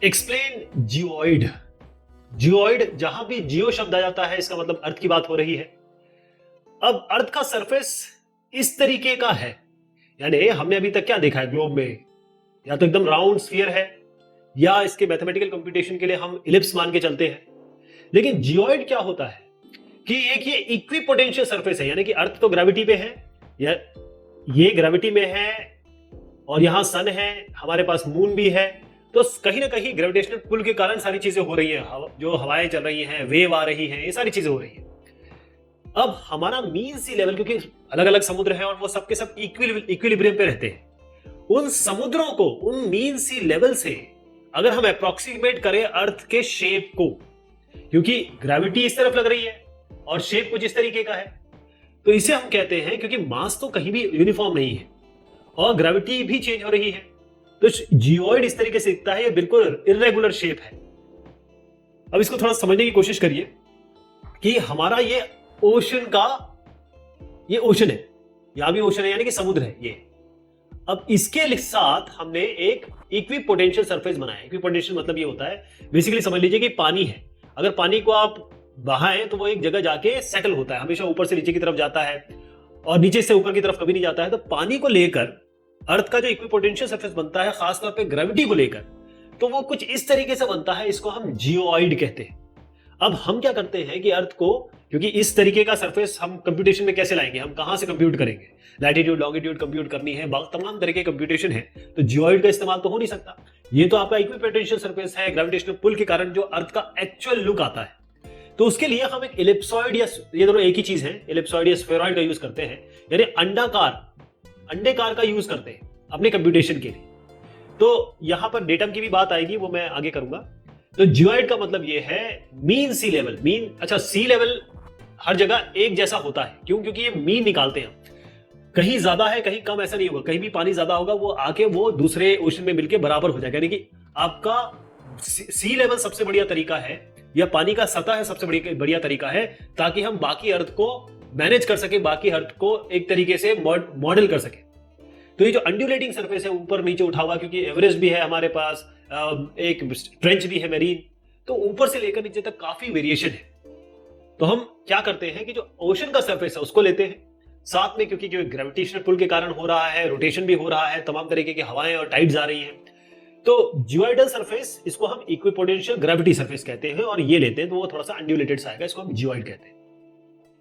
Explain geoid. Geoid, जहां भी जियो शब्द आ जाता है इसका मतलब अर्थ की बात हो रही है। अब अर्थ का सरफेस इस तरीके का है, यानी हमने अभी तक क्या देखा है ग्लोब में, या तो एकदम राउंड स्फीयर है या इसके मैथमेटिकल कंप्यूटेशन के लिए हम इलिप्स मान के चलते हैं। लेकिन जियोइड क्या होता है कि एक ये इक्विपोटेंशियल सरफेस है, यानी कि अर्थ तो ग्रेविटी पे है, या ये ग्रेविटी में है और यहां सन है, हमारे पास मून भी है। तो कहीं ना कहीं ग्रेविटेशनल पुल के कारण सारी चीजें हो रही हैं, जो हवाएं चल रही हैं, वेव आ रही हैं, ये सारी चीजें हो रही हैं। अब हमारा मीन सी लेवल, क्योंकि अलग अलग समुद्र हैं और वो सबके सब इक्विलिब्रियम पे रहते हैं, उन समुद्रों को, उन मीन सी लेवल से अगर हम अप्रोक्सीमेट करें अर्थ के शेप को, क्योंकि ग्रेविटी इस तरफ लग रही है और शेप कुछ इस तरीके का है, तो इसे हम कहते हैं, क्योंकि मास तो कहीं भी यूनिफॉर्म नहीं है और ग्रेविटी भी चेंज हो रही है, तो जियोइड इस तरीके से दिखता है, ये बिल्कुल इर्रेगुलर शेप है। अब इसको थोड़ा समझने की कोशिश करिए कि हमारा ये ओशन का, ये ओशन है, यहां भी ओशन है यानी कि समुद्र है ये। अब इसके साथ हमने एक इक्विपोटेंशियल सरफेस बनाया। इक्विपोटेंशियल मतलब ये होता है, बेसिकली समझ लीजिए कि पानी है, अगर पानी को आप बहाएं तो वो एक जगह जाके सेटल होता है, हमेशा ऊपर से नीचे की तरफ जाता है और नीचे से ऊपर की तरफ कभी नहीं जाता है। तो पानी को लेकर अर्थ का जो इक्विपोटेंशियल सरफेस बनता है, खासतौर पे ग्रेविटी को लेकर, तो वो कुछ इस तरीके से बनता है, इसको हम जियोइड कहते हैं। अब हम क्या करते हैं कि अर्थ को, क्योंकि इस तरीके का सरफेस हम कंप्यूटेशन में कैसे लाएंगे, हम कहां से कंप्यूट करेंगे, लैटिट्यूड लॉन्गिट्यूड कंप्यूट करनी है, तमाम तरह के कंप्यूटेशन है, तो जियोइड का इस्तेमाल तो हो नहीं सकता। ये तो आपका इक्विपोटेंशियल सरफेस है, ग्रेविटेशनल पुल के कारण जो अर्थ का एक्चुअल लुक आता है, तो उसके लिए हम एक इलिप्सॉइड, या ये दोनों एक ही चीज है, इलिप्सॉइड या स्फेरॉइड का यूज करते हैं, यानी अंडाकार का यूज करते हैं अपने कंप्यूटेशन के लिए। तो यहां पर डेटम की भी बात आएगी, वो मैं आगे करूंगा। तो जियोइड का मतलब ये है मीन सी लेवल। अच्छा, सी लेवल हर जगह एक जैसा होता है, क्यों? क्योंकि ये मीन निकालते हैं, कहीं ज्यादा है कहीं कम, ऐसा नहीं होगा। कहीं भी पानी ज्यादा होगा वो आके वो दूसरे ओशन में मिलकर बराबर हो जाएगा, यानी कि आपका सी लेवल सबसे बढ़िया तरीका है, या पानी का सतह है सबसे बढ़िया तरीका है, ताकि हम बाकी अर्थ को मैनेज कर सके, बाकी अर्थ को एक तरीके से मॉडल कर सके। तो ये जो अंड्यूलेटिंग सरफेस है, ऊपर नीचे उठा हुआ, क्योंकि एवरेस्ट भी है हमारे पास, एक ट्रेंच भी है मेरीन, तो ऊपर से लेकर नीचे तक काफी वेरिएशन है। तो हम क्या करते हैं कि जो ओशन का सरफेस है उसको लेते हैं साथ में, क्योंकि ग्रेविटेशनल पुल के कारण हो रहा है, रोटेशन भी हो रहा है, तमाम तरीके की हवाएं और टाइड्स आ रही हैं, तो जियोइडल सरफेस, इसको हम इक्विपोटेंशियल ग्रेविटी सरफेस कहते हैं, और ये लेते हैं तो वो थोड़ा सा अंड्यूलेटेड सा आएगा, इसको हम जियोइड कहते हैं।